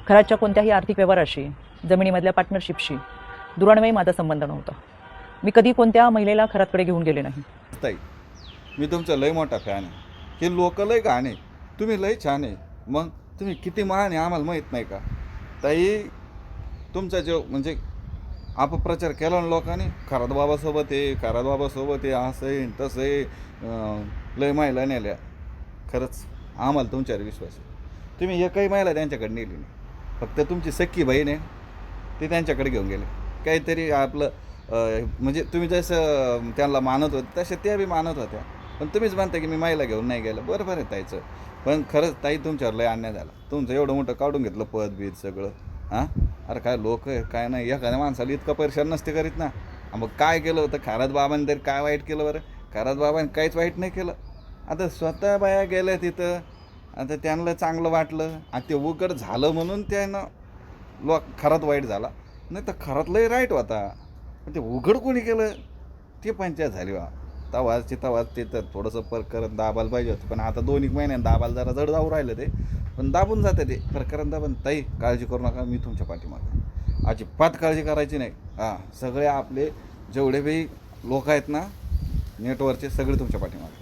घराच्या कोणत्याही आर्थिक व्यवहाराशी, जमिनीमधल्या पार्टनरशिपशी दुरान्वयी माझा संबंध नव्हता. मी कधी कोणत्या महिलेला घराकडे घेऊन गेले नाही. ताई, मी तुमचा लय मोठा फॅन आहे. हे लोक लय घाण आहे, तुम्ही लय छान आहे. मग तुम्ही किती महान आहे आम्हाला माहीत नाही का? ताई, तुमचा जो म्हणजे अपप्रचार केला ना लोकांनी, खरात बाबासोबत आहे, खरात बाबासोबत आहे, असं आहे तसं आहे, लय महिला नेल्या. खरंच आम्हाला तुमच्यावर विश्वास आहे. तुम्ही एकही महिला त्यांच्याकडे नेली नाही. फक्त तुमची सख्खी बहीण आहे, ती त्यांच्याकडे घेऊन गेले. काहीतरी आपलं म्हणजे तुम्ही जसं त्यांना मानत होते तसे त्या बी मानत होत्या. पण तुम्हीच म्हणता की मी महिला घेऊन नाही गेलं. बरोबर आहे ताईचं, पण खरंच ताई तुमच्यावर लय अन्याय झाला. तुमचं एवढं मोठं काढून घेतलं पद बीद सगळं. हां, अरे काय लोक आहे काय नाही, एखाद्या माणसाला इतकं परेशान नसते करीत ना. मग काय केलं होतं खरात बाबांनी, तरी काय वाईट केलं बरं? खरात बाबांनी काहीच वाईट नाही केलं. आता स्वतः बाया गेल्या तिथं, आता त्यांना चांगलं वाटलं आणि ते उघड झालं म्हणून त्यानं खरात वाईट झाला. नाही तर खरात लय राईट होता. पण ते उघड कोणी केलं ते पंचायत झाली बा. तवाच ते तर थोडंसं प्रकरण दाबायला पाहिजे होतं, पण आता 2-1 महिन्यानं दाबायला जरा जड जाऊ राहिलं ते, पण दाबून जातं ते प्रकरण दाबून. ताई काळजी करू नका, मी तुमच्या पाठीमागे. अजिबात काळजी करायची नाही. हां, सगळे आपले जेवढे बी लोक आहेत ना नेटवरचे, सगळे तुमच्या पाठीमागे.